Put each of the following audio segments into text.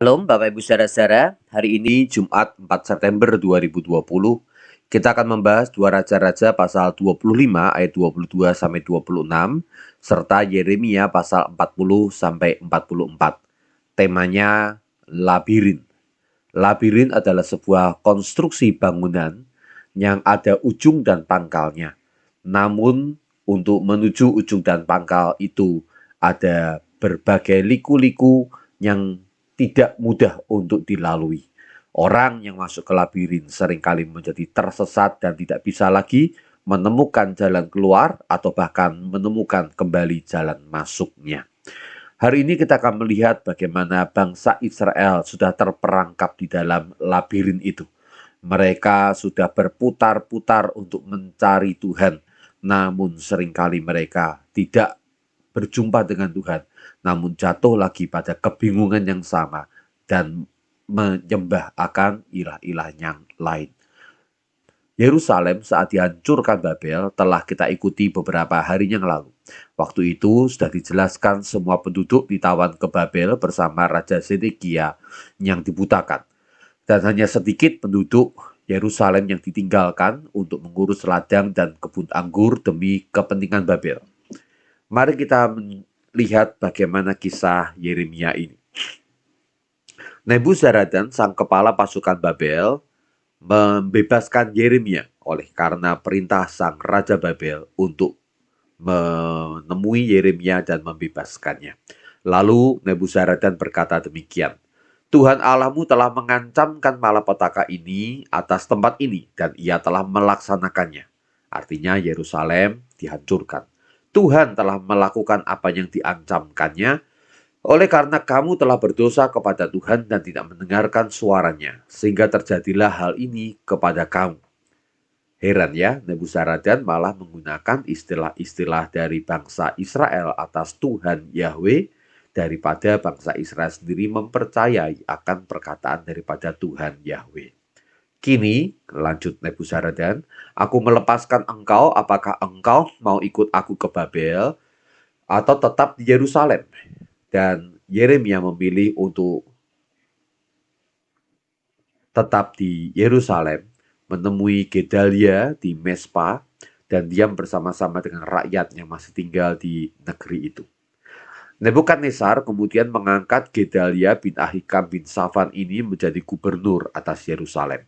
Shalom Bapak Ibu Saudara-saudara, hari ini Jumat 4 September 2020, kita akan membahas 2 Raja-Raja pasal 25 ayat 22 sampai 26 serta Yeremia pasal 40 sampai 44. Temanya labirin. Labirin adalah sebuah konstruksi bangunan yang ada ujung dan pangkalnya. Namun untuk menuju ujung dan pangkal itu ada berbagai liku-liku yang tidak mudah untuk dilalui. Orang yang masuk ke labirin seringkali menjadi tersesat dan tidak bisa lagi menemukan jalan keluar atau bahkan menemukan kembali jalan masuknya. Hari ini kita akan melihat bagaimana bangsa Israel sudah terperangkap di dalam labirin itu. Mereka sudah berputar-putar untuk mencari Tuhan, namun seringkali mereka tidak berjumpa dengan Tuhan, namun jatuh lagi pada kebingungan yang sama dan menyembah akan ilah-ilah yang lain. Yerusalem saat dihancurkan Babel telah kita ikuti beberapa hari yang lalu. Waktu itu sudah dijelaskan semua penduduk ditawan ke Babel bersama Raja Zedekia yang dibutakan. Dan hanya sedikit penduduk Yerusalem yang ditinggalkan untuk mengurus ladang dan kebun anggur demi kepentingan Babel. Mari kita melihat bagaimana kisah Yeremia ini. Nebuzaradan, sang kepala pasukan Babel, membebaskan Yeremia oleh karena perintah sang Raja Babel untuk menemui Yeremia dan membebaskannya. Lalu Nebuzaradan berkata demikian, Tuhan Allahmu telah mengancamkan malapetaka ini atas tempat ini dan ia telah melaksanakannya. Artinya Yerusalem dihancurkan. Tuhan telah melakukan apa yang diancamkannya oleh karena kamu telah berdosa kepada Tuhan dan tidak mendengarkan suaranya, sehingga terjadilah hal ini kepada kamu. Heran ya, Nebuzaradan malah menggunakan istilah-istilah dari bangsa Israel atas Tuhan Yahweh daripada bangsa Israel sendiri mempercayai akan perkataan daripada Tuhan Yahweh. Kini, lanjut Nebuzaradan, aku melepaskan engkau, apakah engkau mau ikut aku ke Babel atau tetap di Yerusalem? Dan Yeremia memilih untuk tetap di Yerusalem, menemui Gedalia di Mespa, dan diam bersama-sama dengan rakyat yang masih tinggal di negeri itu. Nebukadnezar kemudian mengangkat Gedalia bin Ahikam bin Safan ini menjadi gubernur atas Yerusalem.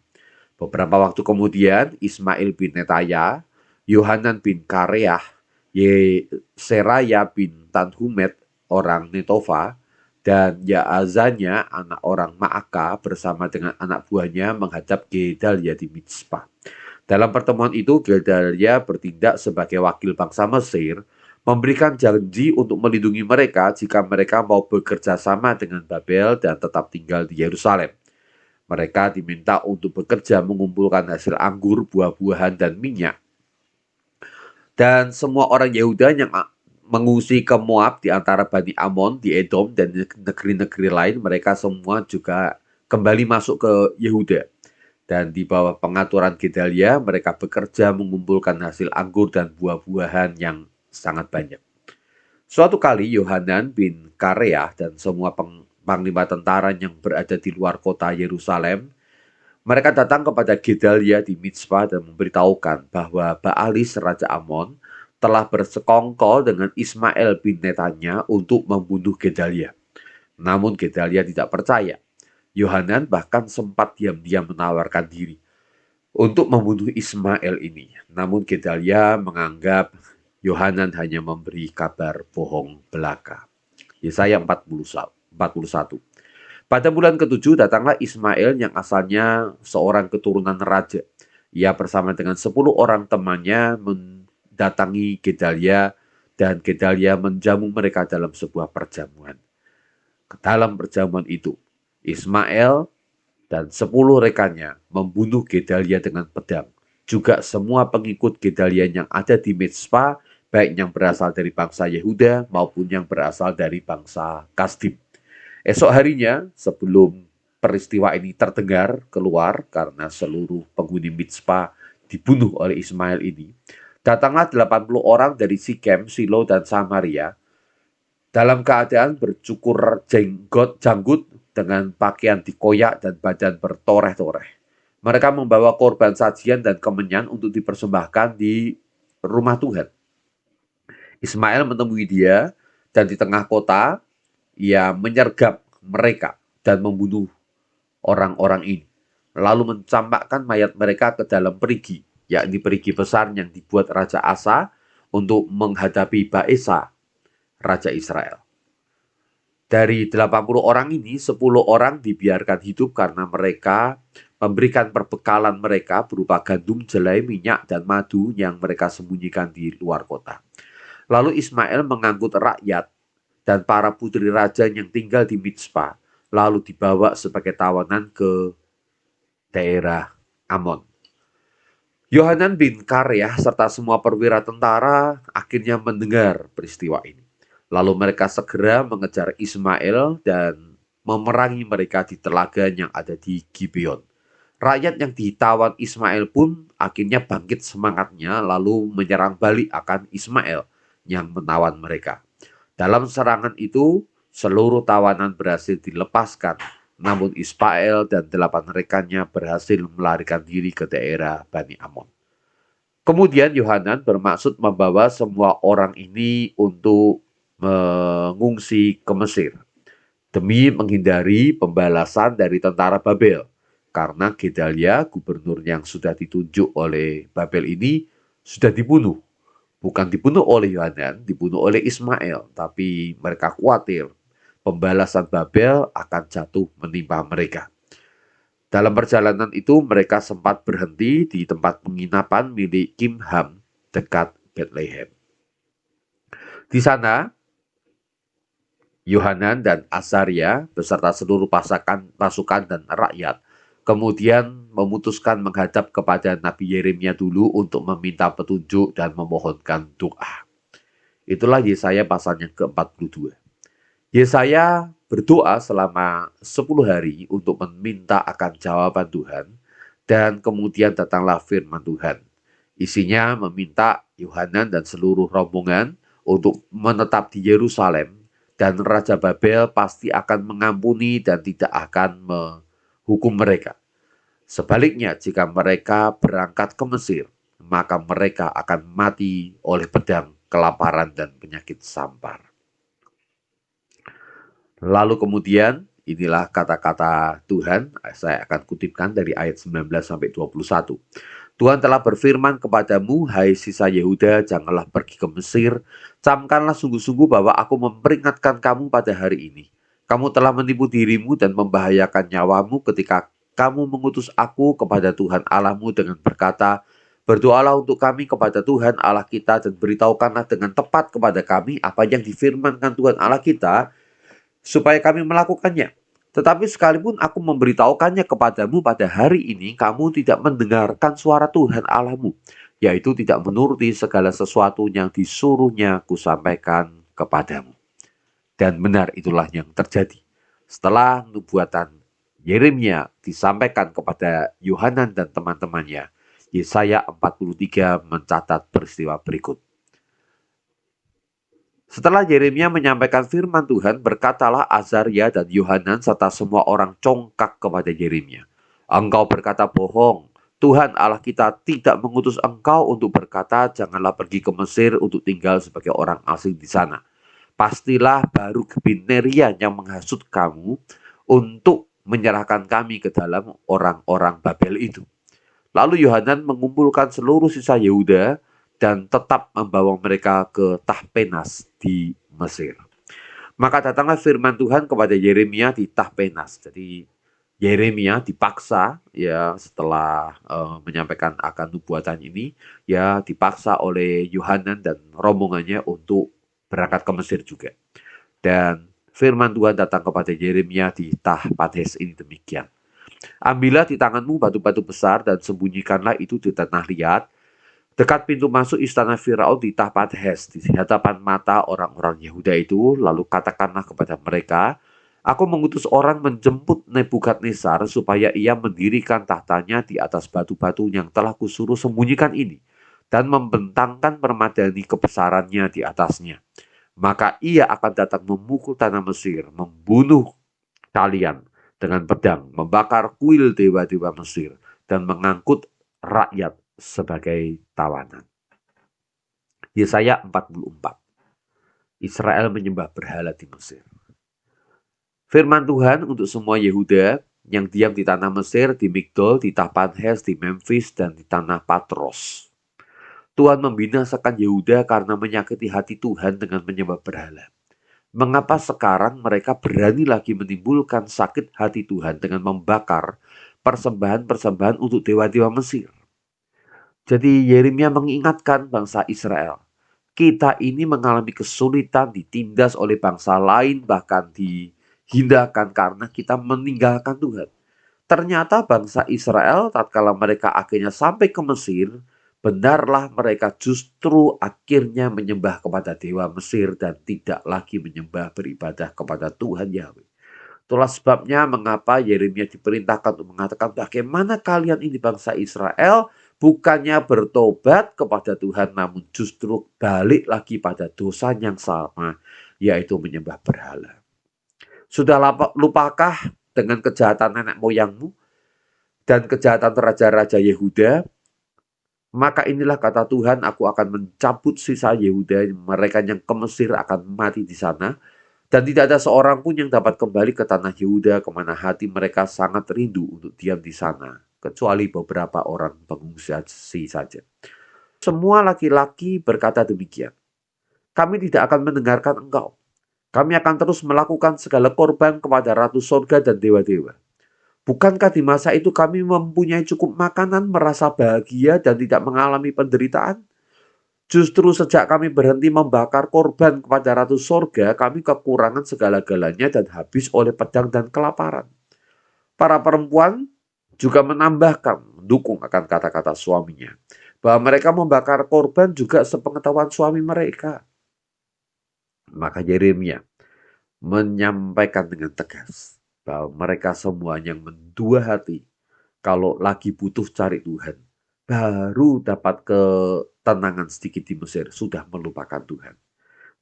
Beberapa waktu kemudian, Ismail bin Netaya, Yohanan bin Kareah, Seraya bin Tanhumet, orang Netova, dan Yaazanya, anak orang Ma'aka, bersama dengan anak buahnya menghadap Gedalia di Mizpah. Dalam pertemuan itu, Gedalia bertindak sebagai wakil bangsa Mesir, memberikan janji untuk melindungi mereka jika mereka mau bekerja sama dengan Babel dan tetap tinggal di Yerusalem. Mereka diminta untuk bekerja mengumpulkan hasil anggur, buah-buahan, dan minyak. Dan semua orang Yehuda yang mengungsi ke Moab di antara Bani Amon, di Edom, dan negeri-negeri lain, mereka semua juga kembali masuk ke Yehuda. Dan di bawah pengaturan Gedalia, mereka bekerja mengumpulkan hasil anggur dan buah-buahan yang sangat banyak. Suatu kali Yohanan bin Kareah dan semua panglima tentara yang berada di luar kota Yerusalem, mereka datang kepada Gedalia di Mizpah dan memberitahukan bahwa Baalis Raja Amon telah bersekongkol dengan Ismail bin Netanya untuk membunuh Gedalia. Namun Gedalia tidak percaya. Yohanan bahkan sempat diam-diam menawarkan diri untuk membunuh Ismail ini. Namun Gedalia menganggap Yohanan hanya memberi kabar bohong belaka. Yesaya 41. Pada bulan ke-7 datanglah Ismail yang asalnya seorang keturunan raja. Ia bersama dengan 10 orang temannya mendatangi Gedalia dan Gedalia menjamu mereka dalam sebuah perjamuan. Dalam perjamuan itu, Ismail dan 10 rekannya membunuh Gedalia dengan pedang. Juga semua pengikut Gedalia yang ada di Mizpah, baik yang berasal dari bangsa Yehuda maupun yang berasal dari bangsa Kasdim. Esok harinya, sebelum peristiwa ini terdengar keluar karena seluruh penghuni Mizpah dibunuh oleh Ismail ini, datanglah 80 orang dari Sikem, Silo, dan Samaria dalam keadaan bercukur janggut dengan pakaian dikoyak dan badan bertoreh-toreh. Mereka membawa korban sajian dan kemenyan untuk dipersembahkan di rumah Tuhan. Ismail menemui dia dan di tengah kota ia menyergap mereka dan membunuh orang-orang ini. Lalu mencampakkan mayat mereka ke dalam perigi, yakni perigi besar yang dibuat Raja Asa untuk menghadapi Baesa, Raja Israel. Dari 80 orang ini, 10 orang dibiarkan hidup karena mereka memberikan perbekalan mereka berupa gandum, jelai, minyak, dan madu yang mereka sembunyikan di luar kota. Lalu Ismail mengangkut rakyat dan para putri raja yang tinggal di Mizpah, lalu dibawa sebagai tawanan ke daerah Amon. Yohanan bin Karyah serta semua perwira tentara akhirnya mendengar peristiwa ini. Lalu mereka segera mengejar Ismail dan memerangi mereka di telaga yang ada di Gibeon. Rakyat yang ditawan Ismail pun akhirnya bangkit semangatnya lalu menyerang balik akan Ismail yang menawan mereka. Dalam serangan itu, seluruh tawanan berhasil dilepaskan, namun Ismail dan 8 rekannya berhasil melarikan diri ke daerah Bani Amon. Kemudian Yohanan bermaksud membawa semua orang ini untuk mengungsi ke Mesir demi menghindari pembalasan dari tentara Babel. Karena Gedalia, gubernur yang sudah ditunjuk oleh Babel ini, sudah dibunuh. Bukan dibunuh oleh Yohanan, dibunuh oleh Ismail. Tapi mereka khawatir pembalasan Babel akan jatuh menimpa mereka. Dalam perjalanan itu mereka sempat berhenti di tempat penginapan milik Kimham dekat Bethlehem. Di sana, Yohanan dan Azaria beserta seluruh pasukan dan rakyat kemudian memutuskan menghadap kepada Nabi Yeremia dulu untuk meminta petunjuk dan memohonkan doa. Itulah Yesaya pasal yang ke-42. Yesaya berdoa selama 10 hari untuk meminta akan jawaban Tuhan dan kemudian datanglah firman Tuhan. Isinya meminta Yohanan dan seluruh rombongan untuk menetap di Yerusalem dan Raja Babel pasti akan mengampuni dan tidak akan menghukum mereka. Sebaliknya, jika mereka berangkat ke Mesir, maka mereka akan mati oleh pedang, kelaparan, dan penyakit sampar. Lalu kemudian, inilah kata-kata Tuhan, saya akan kutipkan dari ayat 19-21. Tuhan telah berfirman kepadamu, hai sisa Yehuda, janganlah pergi ke Mesir. Camkanlah sungguh-sungguh bahwa aku memperingatkan kamu pada hari ini. Kamu telah menipu dirimu dan membahayakan nyawamu ketika kamu mengutus aku kepada Tuhan Allahmu dengan berkata, berdoalah untuk kami kepada Tuhan Allah kita dan beritahukanlah dengan tepat kepada kami apa yang difirmankan Tuhan Allah kita, supaya kami melakukannya. Tetapi sekalipun aku memberitahukannya kepadamu pada hari ini, kamu tidak mendengarkan suara Tuhan Allahmu, yaitu tidak menuruti segala sesuatu yang disuruhnya kusampaikan kepadamu. Dan benar itulah yang terjadi. Setelah nubuatan Yeremia disampaikan kepada Yohanan dan teman-temannya, Yesaya 43 mencatat peristiwa berikut. Setelah Yeremia menyampaikan firman Tuhan, berkatalah Azaria dan Yohanan serta semua orang congkak kepada Yeremia. Engkau berkata bohong. Tuhan Allah kita tidak mengutus engkau untuk berkata, janganlah pergi ke Mesir untuk tinggal sebagai orang asing di sana. Pastilah baru bin Neria yang menghasut kamu untuk menyerahkan kami ke dalam orang-orang Babel itu. Lalu Yohanan mengumpulkan seluruh sisa Yehuda dan tetap membawa mereka ke Tahpenas di Mesir. Maka datanglah firman Tuhan kepada Yeremia di Tahpenas. Jadi Yeremia dipaksa ya setelah menyampaikan akan nubuatan ini, ya dipaksa oleh Yohanan dan rombongannya untuk berangkat ke Mesir juga. Dan firman Tuhan datang kepada Yeremia di Tahpenas ini demikian. Ambillah di tanganmu batu-batu besar dan sembunyikanlah itu di tanah liat dekat pintu masuk istana Firaun di Tahpanhes, di hadapan mata orang-orang Yehuda itu. Lalu katakanlah kepada mereka, aku mengutus orang menjemput Nebukadnezar supaya ia mendirikan tahtanya di atas batu-batu yang telah kusuruh sembunyikan ini dan membentangkan permadani kebesarannya di atasnya. Maka ia akan datang memukul tanah Mesir, membunuh kalian dengan pedang, membakar kuil dewa-dewa Mesir, dan mengangkut rakyat sebagai tawanan. Yesaya 44. Israel menyembah berhala di Mesir. Firman Tuhan untuk semua Yehuda yang diam di tanah Mesir, di Migdol, di Tahpanhes, di Memphis, dan di tanah Patros. Tuhan membinasakan Yehuda karena menyakiti hati Tuhan dengan menyembah berhala. Mengapa sekarang mereka berani lagi menimbulkan sakit hati Tuhan dengan membakar persembahan-persembahan untuk dewa-dewa Mesir? Jadi Yeremia mengingatkan bangsa Israel, kita ini mengalami kesulitan ditindas oleh bangsa lain, bahkan dihinakan karena kita meninggalkan Tuhan. Ternyata bangsa Israel tatkala mereka akhirnya sampai ke Mesir, benarlah mereka justru akhirnya menyembah kepada dewa Mesir dan tidak lagi menyembah beribadah kepada Tuhan Yahweh. Itulah sebabnya mengapa Yeremia diperintahkan untuk mengatakan bagaimana kalian ini bangsa Israel bukannya bertobat kepada Tuhan namun justru balik lagi pada dosa yang sama, yaitu menyembah berhala. Sudah lupakah dengan kejahatan nenek moyangmu dan kejahatan raja-raja Yehuda? Maka inilah kata Tuhan, aku akan mencabut sisa Yehuda, mereka yang ke Mesir akan mati di sana. Dan tidak ada seorang pun yang dapat kembali ke tanah Yehuda, kemana hati mereka sangat rindu untuk diam di sana, kecuali beberapa orang pengungsi saja. Semua laki-laki berkata demikian, kami tidak akan mendengarkan engkau. Kami akan terus melakukan segala korban kepada Ratu Sorga dan dewa-dewa. Bukankah di masa itu kami mempunyai cukup makanan, merasa bahagia, dan tidak mengalami penderitaan? Justru sejak kami berhenti membakar korban kepada Ratu Sorga, kami kekurangan segala-galanya dan habis oleh pedang dan kelaparan. Para perempuan juga menambahkan, mendukung akan kata-kata suaminya, bahwa mereka membakar korban juga sepengetahuan suami mereka. Maka Yeremia menyampaikan dengan tegas bahwa mereka semua yang mendua hati, kalau lagi butuh cari Tuhan, baru dapat ketenangan sedikit di Mesir, sudah melupakan Tuhan.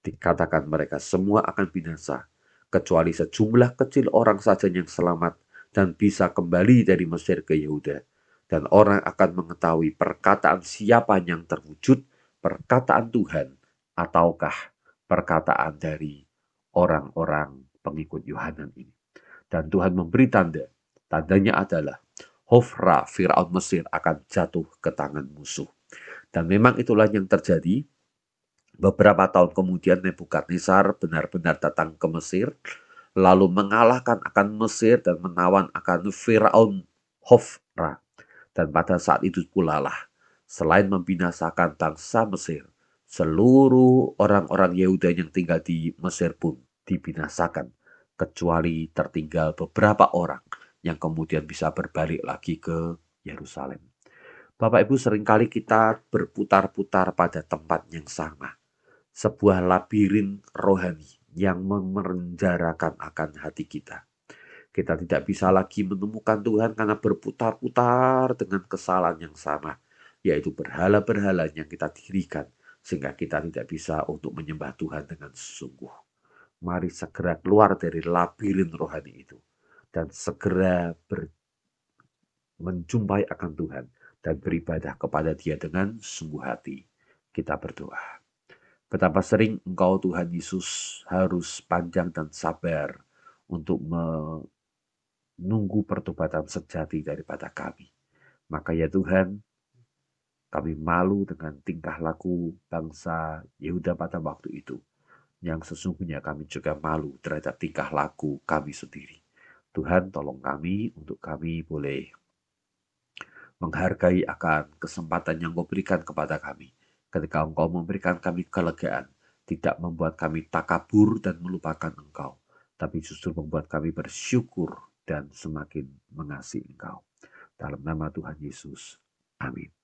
Dikatakan mereka semua akan binasa, kecuali sejumlah kecil orang saja yang selamat dan bisa kembali dari Mesir ke Yehuda. Dan orang akan mengetahui perkataan siapa yang terwujud, perkataan Tuhan, ataukah perkataan dari orang-orang pengikut Yohanan ini. Dan Tuhan memberi tanda. Tandanya adalah Hofra, Firaun Mesir akan jatuh ke tangan musuh. Dan memang itulah yang terjadi. Beberapa tahun kemudian Nebukadnezar benar-benar datang ke Mesir, lalu mengalahkan akan Mesir dan menawan akan Firaun Hofra. Dan pada saat itu pula lah, selain membinasakan bangsa Mesir, seluruh orang-orang Yehuda yang tinggal di Mesir pun dibinasakan, kecuali tertinggal beberapa orang yang kemudian bisa berbalik lagi ke Yerusalem. Bapak Ibu, seringkali kita berputar-putar pada tempat yang sama. Sebuah labirin rohani yang memenjarakan akan hati kita. Kita tidak bisa lagi menemukan Tuhan karena berputar-putar dengan kesalahan yang sama, yaitu berhala-berhala yang kita dirikan, sehingga kita tidak bisa untuk menyembah Tuhan dengan sungguh. Mari segera keluar dari labirin rohani itu, dan segera menjumpai akan Tuhan, dan beribadah kepada Dia dengan sungguh hati. Kita berdoa. Betapa sering Engkau Tuhan Yesus harus panjang dan sabar untuk menunggu pertobatan sejati daripada kami. Maka ya Tuhan, kami malu dengan tingkah laku bangsa Yehuda pada waktu itu. Yang sesungguhnya kami juga malu terhadap tingkah laku kami sendiri. Tuhan tolong kami untuk kami boleh menghargai akan kesempatan yang Engkau berikan kepada kami. Ketika Engkau memberikan kami kelegaan, tidak membuat kami takabur dan melupakan Engkau, tapi justru membuat kami bersyukur dan semakin mengasihi Engkau. Dalam nama Tuhan Yesus. Amin.